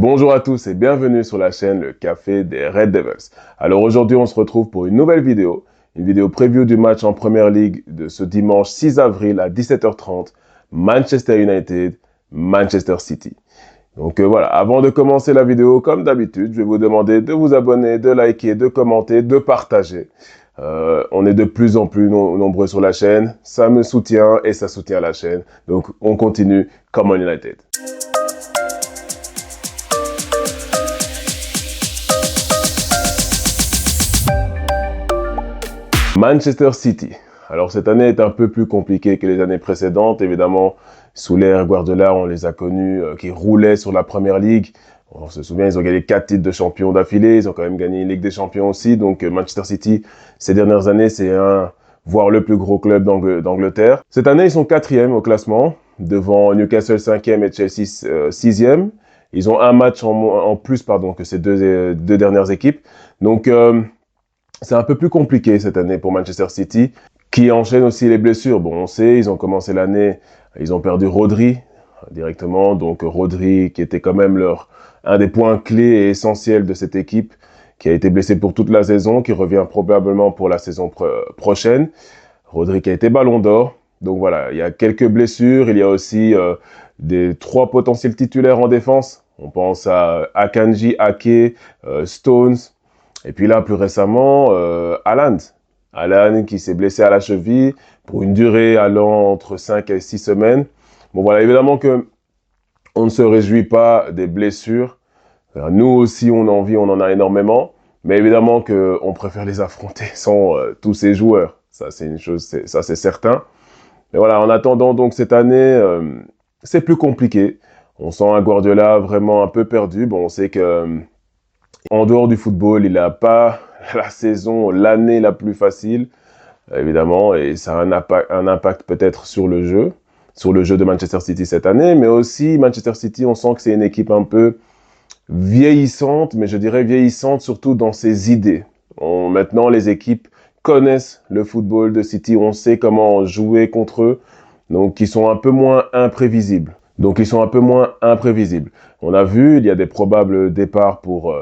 Bonjour à tous et bienvenue sur la chaîne Le Café des Red Devils. Alors aujourd'hui, on se retrouve pour une nouvelle vidéo, une vidéo preview du match en Premier League de ce dimanche 6 avril à 17h30, Manchester United, Manchester City. Donc voilà, avant de commencer la vidéo, comme d'habitude, je vais vous demander de vous abonner, de liker, de commenter, de partager. On est de plus en plus nombreux sur la chaîne, ça me soutient et ça soutient la chaîne. Donc on continue comme United. Manchester City. Alors cette année est un peu plus compliquée que les années précédentes. Évidemment, sous l'ère Guardiola, on les a connus qui roulaient sur la Première Ligue. On se souvient, ils ont gagné 4 titres de champion d'affilée. Ils ont quand même gagné une Ligue des Champions aussi. Donc Manchester City, ces dernières années, c'est voire le plus gros club d'Angleterre. Cette année, ils sont 4e au classement, devant Newcastle 5e et Chelsea 6e. Ils ont un match en plus que ces deux dernières équipes. Donc c'est un peu plus compliqué cette année pour Manchester City, qui enchaîne aussi les blessures. Bon, on sait, ils ont commencé l'année, ils ont perdu Rodri directement. Donc Rodri, qui était quand même un des points clés et essentiels de cette équipe, qui a été blessé pour toute la saison, qui revient probablement pour la saison prochaine. Rodri qui a été Ballon d'Or. Donc voilà, il y a quelques blessures. Il y a aussi des 3 potentiels titulaires en défense. On pense à Akanji, Ake, Stones. Et puis là, plus récemment, Haaland. Haaland qui s'est blessé à la cheville pour une durée allant entre 5 et 6 semaines. Bon voilà, évidemment que on ne se réjouit pas des blessures. Nous aussi, on en a énormément. Mais évidemment qu'on préfère les affronter sans tous ces joueurs. Ça, c'est une chose, ça c'est certain. Mais voilà, en attendant donc cette année, c'est plus compliqué. On sent un Guardiola vraiment un peu perdu. Bon, on sait que en dehors du football, il n'a pas la saison, l'année la plus facile, évidemment, et ça a un impact peut-être sur le jeu de Manchester City cette année, mais aussi Manchester City, on sent que c'est une équipe un peu vieillissante, mais je dirais vieillissante surtout dans ses idées. Maintenant, les équipes connaissent le football de City, on sait comment jouer contre eux, donc ils sont un peu moins imprévisibles. On a vu, il y a des probables départs pour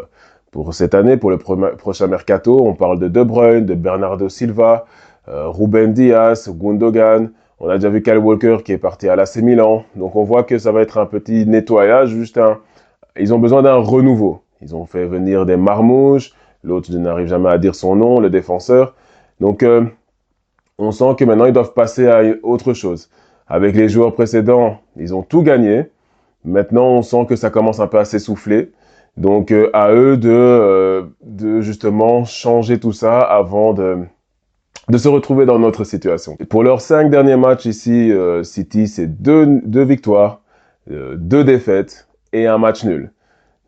cette année, pour le prochain mercato. On parle de De Bruyne, de Bernardo Silva, Ruben Dias, Gundogan. On a déjà vu Kyle Walker qui est parti à l'AC Milan. Donc on voit que ça va être un petit nettoyage, ils ont besoin d'un renouveau. Ils ont fait venir des Marmouches, l'autre je n'arrive jamais à dire son nom, le défenseur. Donc on sent que maintenant ils doivent passer à autre chose. Avec les joueurs précédents, ils ont tout gagné. Maintenant, on sent que ça commence un peu à s'essouffler. Donc, à eux de justement changer tout ça avant de se retrouver dans notre situation. Et pour leurs 5 derniers matchs ici, City, c'est 2 victoires, 2 défaites et un match nul.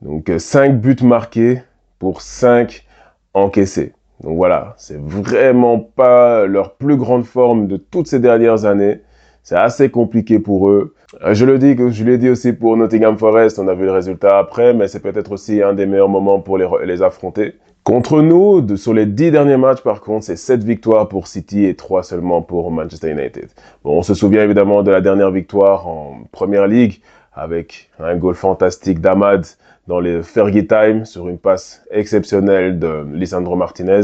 Donc, 5 buts marqués pour 5 encaissés. Donc voilà, c'est vraiment pas leur plus grande forme de toutes ces dernières années. C'est assez compliqué pour eux. Je l'ai dit aussi pour Nottingham Forest, on a vu le résultat après, mais c'est peut-être aussi un des meilleurs moments pour les affronter. Contre nous, sur les 10 derniers matchs, par contre, c'est 7 victoires pour City et 3 seulement pour Manchester United. Bon, on se souvient évidemment de la dernière victoire en Premier League, avec un goal fantastique d'Ahmad dans les Fergie Time, sur une passe exceptionnelle de Lisandro Martinez.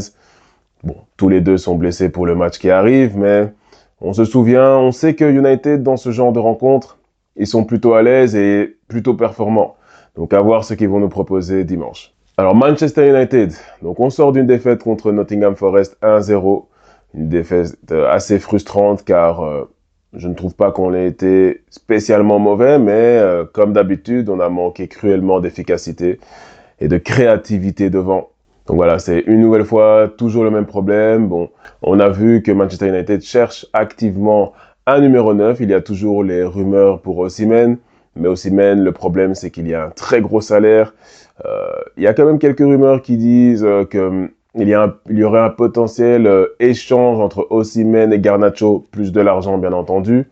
Bon, tous les deux sont blessés pour le match qui arrive, mais on se souvient, on sait que United, dans ce genre de rencontres, ils sont plutôt à l'aise et plutôt performants. Donc, à voir ce qu'ils vont nous proposer dimanche. Alors, Manchester United. Donc, on sort d'une défaite contre Nottingham Forest 1-0. Une défaite assez frustrante car je ne trouve pas qu'on ait été spécialement mauvais, mais comme d'habitude, on a manqué cruellement d'efficacité et de créativité devant. Donc voilà, c'est une nouvelle fois toujours le même problème. Bon, on a vu que Manchester United cherche activement un numéro 9. Il y a toujours les rumeurs pour Osimhen. Mais Osimhen, le problème, c'est qu'il y a un très gros salaire. Il y a quand même quelques rumeurs qui disent qu'il y aurait un potentiel échange entre Osimhen et Garnacho, plus de l'argent, bien entendu.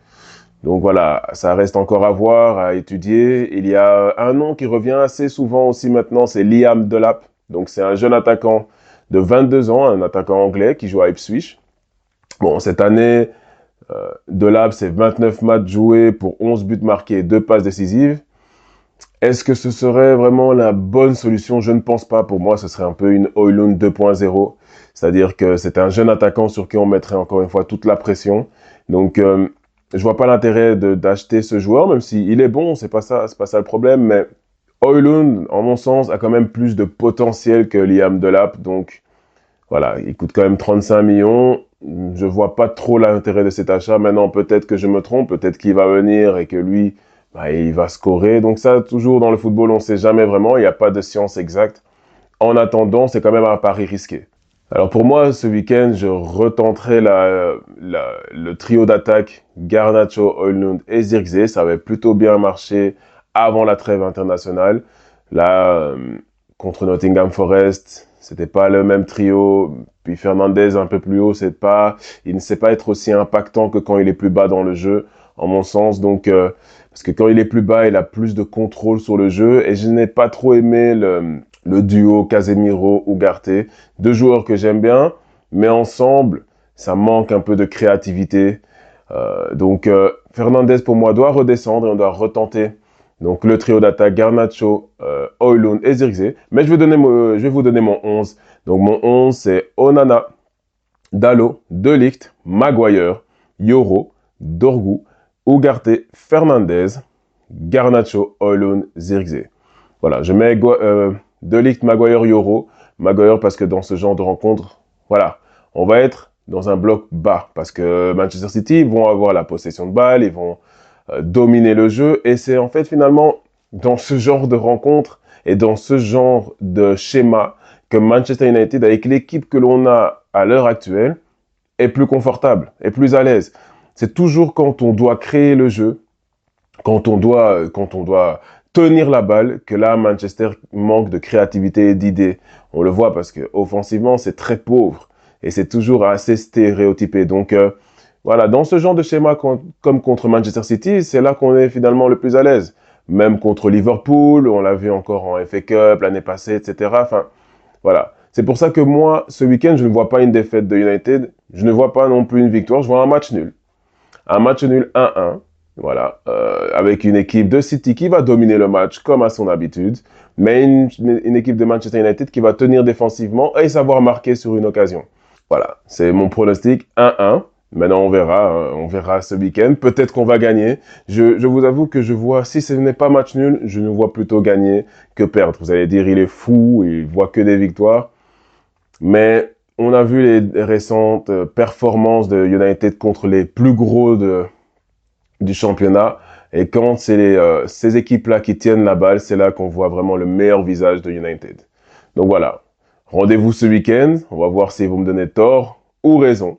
Donc voilà, ça reste encore à voir, à étudier. Il y a un nom qui revient assez souvent aussi maintenant, c'est Liam Delap. Donc c'est un jeune attaquant de 22 ans, un attaquant anglais qui joue à Ipswich. Bon, cette année, Delap, c'est 29 matchs joués pour 11 buts marqués et 2 passes décisives. Est-ce que ce serait vraiment la bonne solution? Je ne pense pas. Pour moi, ce serait un peu une Højlund 2.0. C'est-à-dire que c'est un jeune attaquant sur qui on mettrait encore une fois toute la pression. Donc, je vois pas l'intérêt d'acheter ce joueur, même s'il est bon, c'est pas ça le problème. Mais Højlund, en mon sens, a quand même plus de potentiel que Liam Delap. Donc, voilà, il coûte quand même 35 millions. Je vois pas trop l'intérêt de cet achat. Maintenant, peut-être que je me trompe, peut-être qu'il va venir et que lui, bah, il va scorer. Donc ça, toujours dans le football, on sait jamais vraiment. Il n'y a pas de science exacte. En attendant, c'est quand même un pari risqué. Alors pour moi, ce week-end, je retenterai le trio d'attaque Garnacho, Højlund et Zirkzee. Ça avait plutôt bien marché avant la trêve internationale. Là, contre Nottingham Forest, c'était pas le même trio. Puis Fernandez un peu plus haut, il ne sait pas être aussi impactant que quand il est plus bas dans le jeu, en mon sens. Donc, parce que quand il est plus bas, il a plus de contrôle sur le jeu. Et je n'ai pas trop aimé le duo Casemiro-Ugarte. Deux joueurs que j'aime bien, mais ensemble, ça manque un peu de créativité. Donc, Fernandez, pour moi, doit redescendre et on doit retenter. Donc, le trio d'attaque, Garnacho, Højlund et Zirkzee. Mais je vais vous donner mon 11. Donc, mon 11, c'est Onana, Dalot, De Ligt, Maguire, Yoro, Dorgu, Ugarte, Fernandez, Garnacho, Højlund, Zirkzee. Voilà, je mets De Ligt, Maguire, Yoro. Maguire parce que dans ce genre de rencontre, voilà, on va être dans un bloc bas parce que Manchester City vont avoir la possession de balle, ils vont dominer le jeu et c'est en fait finalement dans ce genre de rencontre et dans ce genre de schéma que Manchester United, avec l'équipe que l'on a à l'heure actuelle, est plus confortable, est plus à l'aise. C'est toujours quand on doit créer le jeu, quand on doit tenir la balle, que là, Manchester manque de créativité et d'idées. On le voit parce que offensivement, c'est très pauvre et c'est toujours assez stéréotypé. Donc, voilà, dans ce genre de schéma, comme contre Manchester City, c'est là qu'on est finalement le plus à l'aise. Même contre Liverpool, on l'a vu encore en FA Cup l'année passée, etc. Enfin, voilà. C'est pour ça que moi, ce week-end, je ne vois pas une défaite de United. Je ne vois pas non plus une victoire. Je vois un match nul. Un match nul 1-1. Voilà. Avec une équipe de City qui va dominer le match comme à son habitude. Mais une équipe de Manchester United qui va tenir défensivement et savoir marquer sur une occasion. Voilà. C'est mon pronostic 1-1. Maintenant, on verra ce week-end. Peut-être qu'on va gagner. Je vous avoue que je vois, si ce n'est pas match nul, je ne vois plutôt gagner que perdre. Vous allez dire, il est fou, il voit que des victoires. Mais on a vu les récentes performances de United contre les plus gros du championnat. Et quand c'est ces équipes-là qui tiennent la balle, c'est là qu'on voit vraiment le meilleur visage de United. Donc voilà, rendez-vous ce week-end. On va voir si vous me donnez tort ou raison.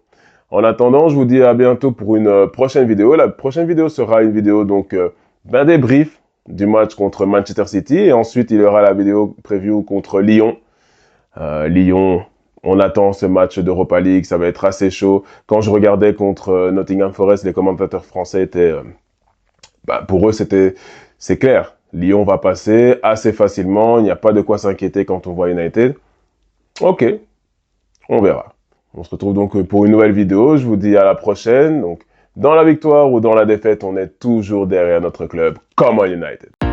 En attendant, je vous dis à bientôt pour une prochaine vidéo. La prochaine vidéo sera une vidéo donc d'un débrief du match contre Manchester City. Et ensuite, il y aura la vidéo preview contre Lyon. Lyon, on attend ce match d'Europa League, ça va être assez chaud. Quand je regardais contre Nottingham Forest, les commentateurs français étaient... pour eux, c'est clair. Lyon va passer assez facilement, il n'y a pas de quoi s'inquiéter quand on voit United. Ok, on verra. On se retrouve donc pour une nouvelle vidéo. Je vous dis à la prochaine. Donc, dans la victoire ou dans la défaite, on est toujours derrière notre club. Come on United!